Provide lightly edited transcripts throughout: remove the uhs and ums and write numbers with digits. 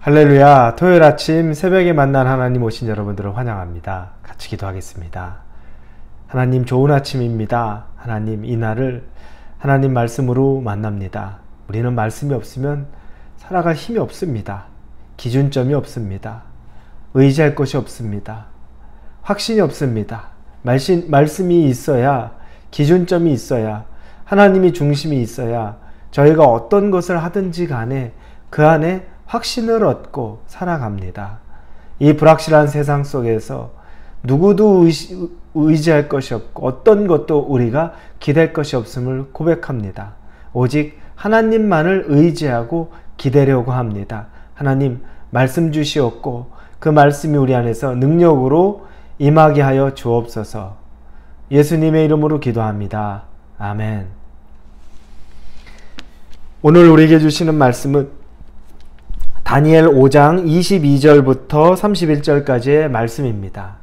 할렐루야. 토요일 아침 새벽에 만난 하나님 오신 여러분들을 환영합니다. 같이 기도하겠습니다. 하나님, 좋은 아침입니다. 하나님, 이 날을 하나님 말씀으로 만납니다. 우리는 말씀이 없으면 살아갈 힘이 없습니다. 기준점이 없습니다. 의지할 것이 없습니다. 확신이 없습니다. 말씀이 있어야, 기준점이 있어야, 하나님이 중심이 있어야 저희가 어떤 것을 하든지 간에 그 안에 확신을 얻고 살아갑니다. 이 불확실한 세상 속에서 누구도 의지할 것이 없고 어떤 것도 우리가 기댈 것이 없음을 고백합니다. 오직 하나님만을 의지하고 기대려고 합니다. 하나님, 말씀 주시옵고 그 말씀이 우리 안에서 능력으로 임하게 하여 주옵소서. 예수님의 이름으로 기도합니다. 아멘. 오늘 우리에게 주시는 말씀은 다니엘 5장 22절부터 31절까지의 말씀입니다.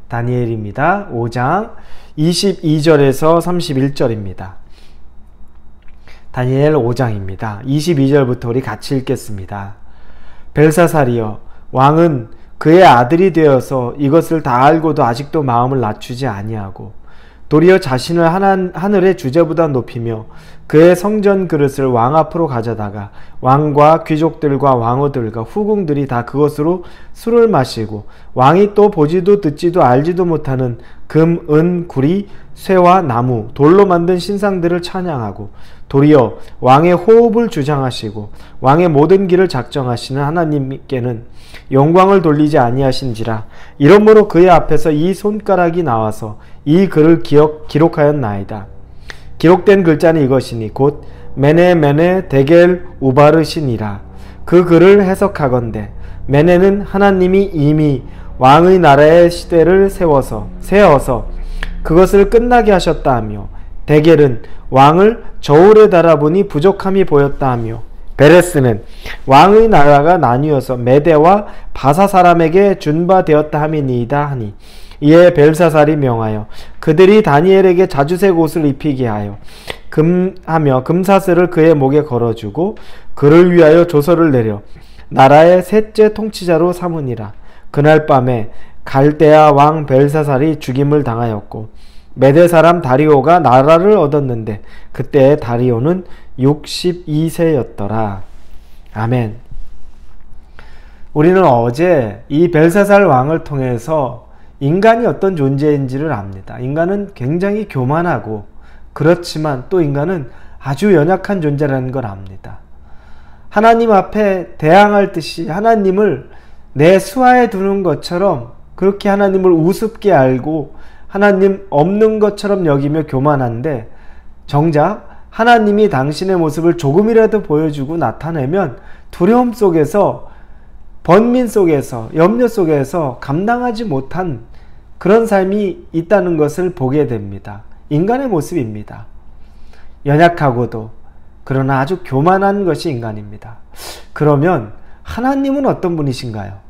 다니엘입니다. 5장 22절에서 31절입니다. 다니엘 5장입니다. 22절부터 우리 같이 읽겠습니다. 벨사살이여, 왕은 그의 아들이 되어서 이것을 다 알고도 아직도 마음을 낮추지 아니하고 도리어 자신을 하늘의 주제보다 높이며 그의 성전 그릇을 왕 앞으로 가져다가 왕과 귀족들과 왕후들과 후궁들이 다 그것으로 술을 마시고 왕이 또 보지도 듣지도 알지도 못하는 금, 은, 구리, 쇠와 나무, 돌로 만든 신상들을 찬양하고 도리어 왕의 호흡을 주장하시고 왕의 모든 길을 작정하시는 하나님께는 영광을 돌리지 아니하신지라. 이러므로 그의 앞에서 이 손가락이 나와서 이 글을 기록하였나이다. 기록된 글자는 이것이니 곧 메네 데겔 우바르시니라. 그 글을 해석하건대 메네는 하나님이 이미 왕의 나라의 시대를 세어서 그것을 끝나게 하셨다 하며, 데겔은 왕을 저울에 달아보니 부족함이 보였다 하며, 베레스는 왕의 나라가 나뉘어서 메대와 바사 사람에게 준바되었다 함이니이다 하니, 이에 벨사살이 명하여 그들이 다니엘에게 자주색 옷을 입히게 하여 금사슬을 그의 목에 걸어주고 그를 위하여 조서를 내려 나라의 셋째 통치자로 삼으니라. 그날 밤에 갈대아 왕 벨사살이 죽임을 당하였고 메대 사람 다리오가 나라를 얻었는데 그때 다리오는 62세였더라. 아멘. 우리는 어제 이 벨사살 왕을 통해서 인간이 어떤 존재인지를 압니다. 인간은 굉장히 교만하고 그렇지만 또 인간은 아주 연약한 존재라는 걸 압니다. 하나님 앞에 대항할 듯이 하나님을 내 수하에 두는 것처럼 그렇게 하나님을 우습게 알고 하나님 없는 것처럼 여기며 교만한데, 정작 하나님이 당신의 모습을 조금이라도 보여주고 나타내면 두려움 속에서, 번민 속에서, 염려 속에서 감당하지 못한 그런 삶이 있다는 것을 보게 됩니다. 인간의 모습입니다. 연약하고도 그러나 아주 교만한 것이 인간입니다. 그러면 하나님은 어떤 분이신가요?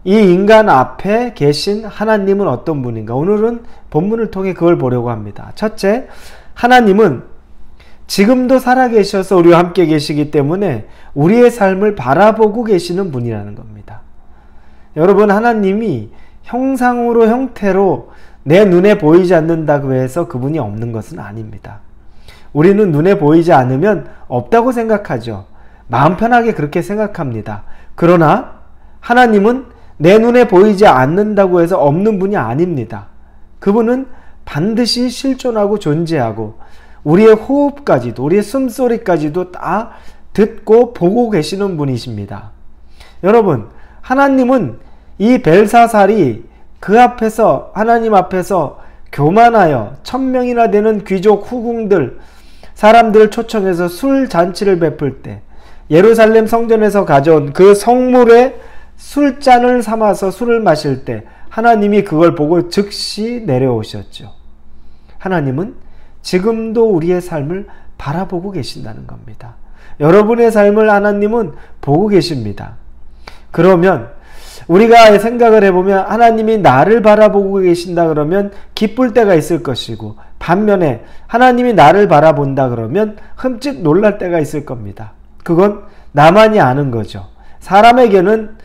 이 인간 앞에 계신 하나님은 어떤 분인가? 오늘은 본문을 통해 그걸 보려고 합니다. 첫째, 하나님은 지금도 살아계셔서 우리와 함께 계시기 때문에 우리의 삶을 바라보고 계시는 분이라는 겁니다. 여러분, 하나님이 형상으로, 형태로 내 눈에 보이지 않는다고 해서 그분이 없는 것은 아닙니다. 우리는 눈에 보이지 않으면 없다고 생각하죠. 마음 편하게 그렇게 생각합니다. 그러나 하나님은 내 눈에 보이지 않는다고 해서 없는 분이 아닙니다. 그분은 반드시 실존하고 존재하고 우리의 호흡까지도, 우리의 숨소리까지도 다 듣고 보고 계시는 분이십니다. 여러분, 하나님은 이 벨사살이 그 앞에서, 하나님 앞에서 교만하여 1000명이나 되는 귀족 후궁들, 사람들을 초청해서 술 잔치를 베풀 때 예루살렘 성전에서 가져온 그 성물에 술잔을 삼아서 술을 마실 때 하나님이 그걸 보고 즉시 내려오셨죠. 하나님은 지금도 우리의 삶을 바라보고 계신다는 겁니다. 여러분의 삶을 하나님은 보고 계십니다. 그러면 우리가 생각을 해보면 하나님이 나를 바라보고 계신다 그러면 기쁠 때가 있을 것이고, 반면에 하나님이 나를 바라본다 그러면 흠칫 놀랄 때가 있을 겁니다. 그건 나만이 아는 거죠. 사람에게는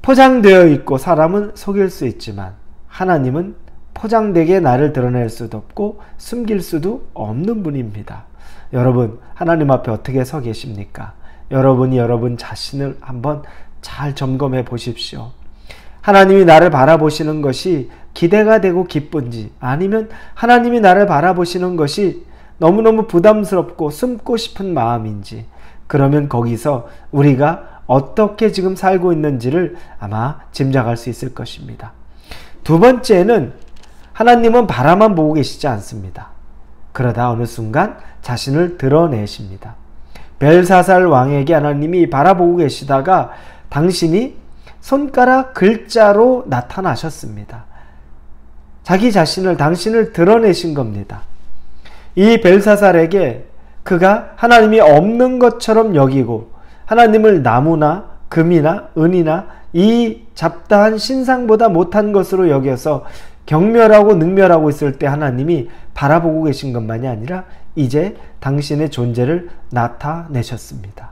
포장되어 있고 사람은 속일 수 있지만 하나님은 포장되게 나를 드러낼 수도 없고 숨길 수도 없는 분입니다. 여러분, 하나님 앞에 어떻게 서 계십니까? 여러분이 여러분 자신을 한번 잘 점검해 보십시오. 하나님이 나를 바라보시는 것이 기대가 되고 기쁜지, 아니면 하나님이 나를 바라보시는 것이 너무너무 부담스럽고 숨고 싶은 마음인지, 그러면 거기서 우리가 어떻게 지금 살고 있는지를 아마 짐작할 수 있을 것입니다. 두 번째는 하나님은 바라만 보고 계시지 않습니다. 그러다 어느 순간 자신을 드러내십니다. 벨사살 왕에게 하나님이 바라보고 계시다가 당신이 손가락 글자로 나타나셨습니다. 자기 자신을, 당신을 드러내신 겁니다. 이 벨사살에게 그가 하나님이 없는 것처럼 여기고 하나님을 나무나 금이나 은이나 이 잡다한 신상보다 못한 것으로 여겨서 경멸하고 능멸하고 있을 때 하나님이 바라보고 계신 것만이 아니라 이제 당신의 존재를 나타내셨습니다.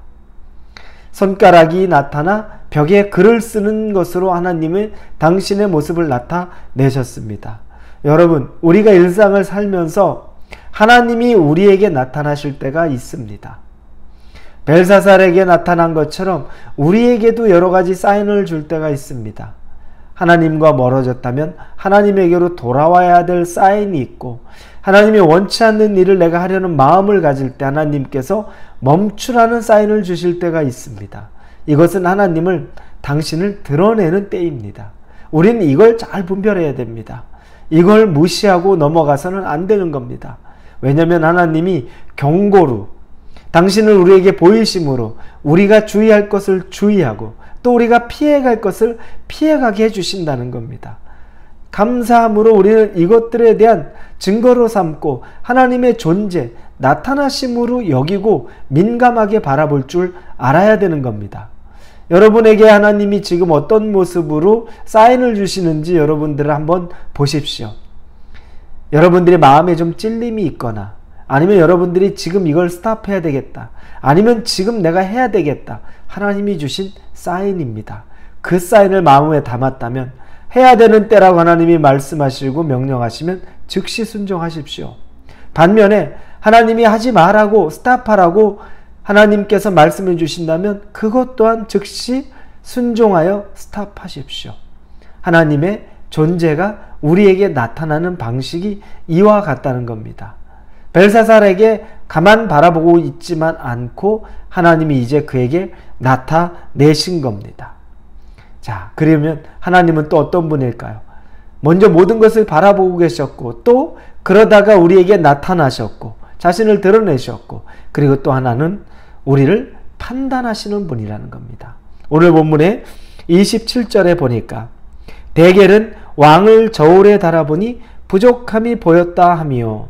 손가락이 나타나 벽에 글을 쓰는 것으로 하나님은 당신의 모습을 나타내셨습니다. 여러분, 우리가 일상을 살면서 하나님이 우리에게 나타나실 때가 있습니다. 벨사살에게 나타난 것처럼 우리에게도 여러 가지 사인을 줄 때가 있습니다. 하나님과 멀어졌다면 하나님에게로 돌아와야 될 사인이 있고, 하나님이 원치 않는 일을 내가 하려는 마음을 가질 때 하나님께서 멈추라는 사인을 주실 때가 있습니다. 이것은 하나님을, 당신을 드러내는 때입니다. 우리는 이걸 잘 분별해야 됩니다. 이걸 무시하고 넘어가서는 안 되는 겁니다. 왜냐하면 하나님이 경고로 당신을 우리에게 보이심으로 우리가 주의할 것을 주의하고 또 우리가 피해갈 것을 피해가게 해주신다는 겁니다. 감사함으로 우리는 이것들에 대한 증거로 삼고 하나님의 존재, 나타나심으로 여기고 민감하게 바라볼 줄 알아야 되는 겁니다. 여러분에게 하나님이 지금 어떤 모습으로 사인을 주시는지 여러분들을 한번 보십시오. 여러분들의 마음에 좀 찔림이 있거나, 아니면 여러분들이 지금 이걸 스탑해야 되겠다, 아니면 지금 내가 해야 되겠다, 하나님이 주신 사인입니다. 그 사인을 마음에 담았다면, 해야 되는 때라고 하나님이 말씀하시고 명령하시면 즉시 순종하십시오. 반면에 하나님이 하지 말라고, 스탑하라고 하나님께서 말씀해 주신다면 그것 또한 즉시 순종하여 스탑하십시오. 하나님의 존재가 우리에게 나타나는 방식이 이와 같다는 겁니다. 벨사살에게 가만 바라보고 있지만 않고 하나님이 이제 그에게 나타내신 겁니다. 자, 그러면 하나님은 또 어떤 분일까요? 먼저 모든 것을 바라보고 계셨고, 또 그러다가 우리에게 나타나셨고, 자신을 드러내셨고, 그리고 또 하나는 우리를 판단하시는 분이라는 겁니다. 오늘 본문의 27절에 보니까 대겔은 왕을 저울에 달아보니 부족함이 보였다 하며,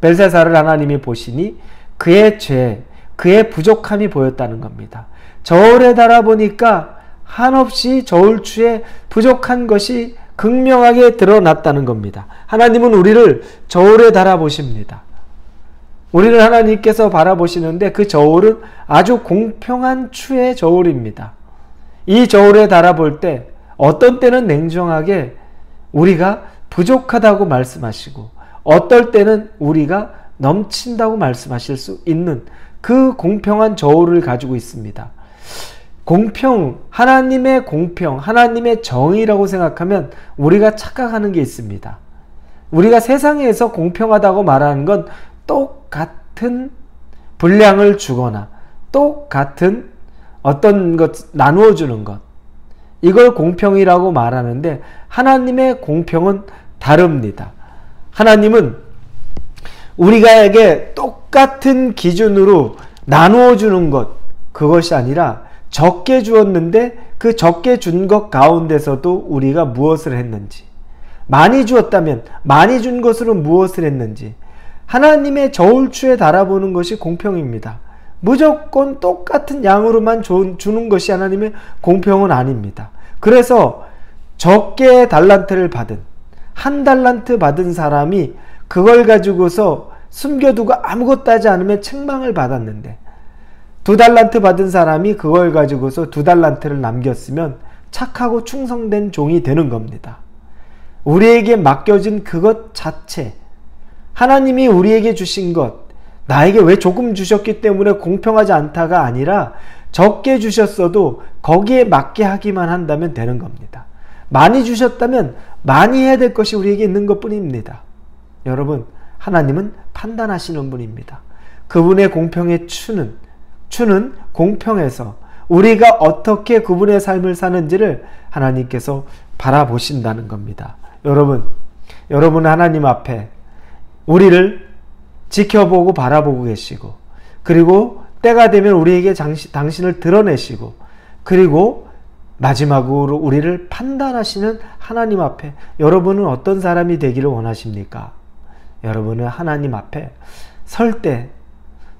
벨사살을 하나님이 보시니 그의 죄, 그의 부족함이 보였다는 겁니다. 저울에 달아보니까 한없이 저울추에 부족한 것이 극명하게 드러났다는 겁니다. 하나님은 우리를 저울에 달아보십니다. 우리를 하나님께서 바라보시는데 그 저울은 아주 공평한 추의 저울입니다. 이 저울에 달아볼 때 어떤 때는 냉정하게 우리가 부족하다고 말씀하시고, 어떨 때는 우리가 넘친다고 말씀하실 수 있는 그 공평한 저울을 가지고 있습니다. 공평, 하나님의 공평, 하나님의 정의라고 생각하면 우리가 착각하는 게 있습니다. 우리가 세상에서 공평하다고 말하는 건 똑같은 분량을 주거나 똑같은 어떤 것 나누어 주는 것, 이걸 공평이라고 말하는데 하나님의 공평은 다릅니다. 하나님은 우리가에게 똑같은 기준으로 나누어 주는 것, 그것이 아니라 적게 주었는데 그 적게 준 것 가운데서도 우리가 무엇을 했는지, 많이 주었다면 많이 준 것으로 무엇을 했는지, 하나님의 저울추에 달아보는 것이 공평입니다. 무조건 똑같은 양으로만 주는 것이 하나님의 공평은 아닙니다. 그래서 적게 달란트를 받은, 한 달란트 받은 사람이 그걸 가지고서 숨겨두고 아무것도 하지 않으면 책망을 받았는데, 2달란트 받은 사람이 그걸 가지고서 2달란트를 남겼으면 착하고 충성된 종이 되는 겁니다. 우리에게 맡겨진 그것 자체, 하나님이 우리에게 주신 것, 나에게 왜 조금 주셨기 때문에 공평하지 않다가 아니라 적게 주셨어도 거기에 맞게 하기만 한다면 되는 겁니다. 많이 주셨다면 많이 해야 될 것이 우리에게 있는 것뿐입니다. 여러분, 하나님은 판단하시는 분입니다. 그분의 공평의 추는 공평해서 우리가 어떻게 그분의 삶을 사는지를 하나님께서 바라보신다는 겁니다. 여러분은 하나님 앞에 우리를 지켜보고 바라보고 계시고, 그리고 때가 되면 우리에게 당신을 드러내시고, 그리고 마지막으로 우리를 판단하시는 하나님 앞에 여러분은 어떤 사람이 되기를 원하십니까? 여러분은 하나님 앞에 설 때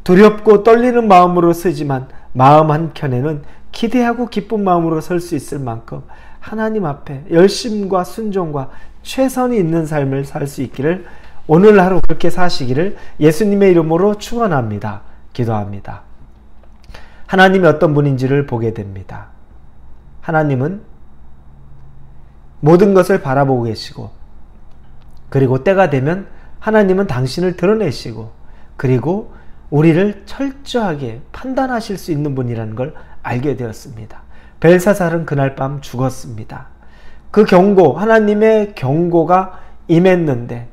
두렵고 떨리는 마음으로 서지만 마음 한켠에는 기대하고 기쁜 마음으로 설 수 있을 만큼 하나님 앞에 열심과 순종과 최선이 있는 삶을 살 수 있기를, 오늘 하루 그렇게 사시기를 예수님의 이름으로 축원합니다. 기도합니다. 하나님이 어떤 분인지를 보게 됩니다. 하나님은 모든 것을 바라보고 계시고, 그리고 때가 되면 하나님은 당신을 드러내시고, 그리고 우리를 철저하게 판단하실 수 있는 분이라는 걸 알게 되었습니다. 벨사살은 그날 밤 죽었습니다. 그 경고, 하나님의 경고가 임했는데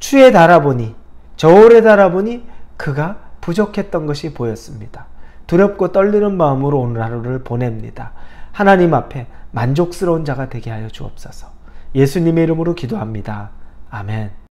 추에 달아보니, 저울에 달아보니 그가 부족했던 것이 보였습니다. 두렵고 떨리는 마음으로 오늘 하루를 보냅니다. 하나님 앞에 만족스러운 자가 되게 하여 주옵소서. 예수님의 이름으로 기도합니다. 아멘.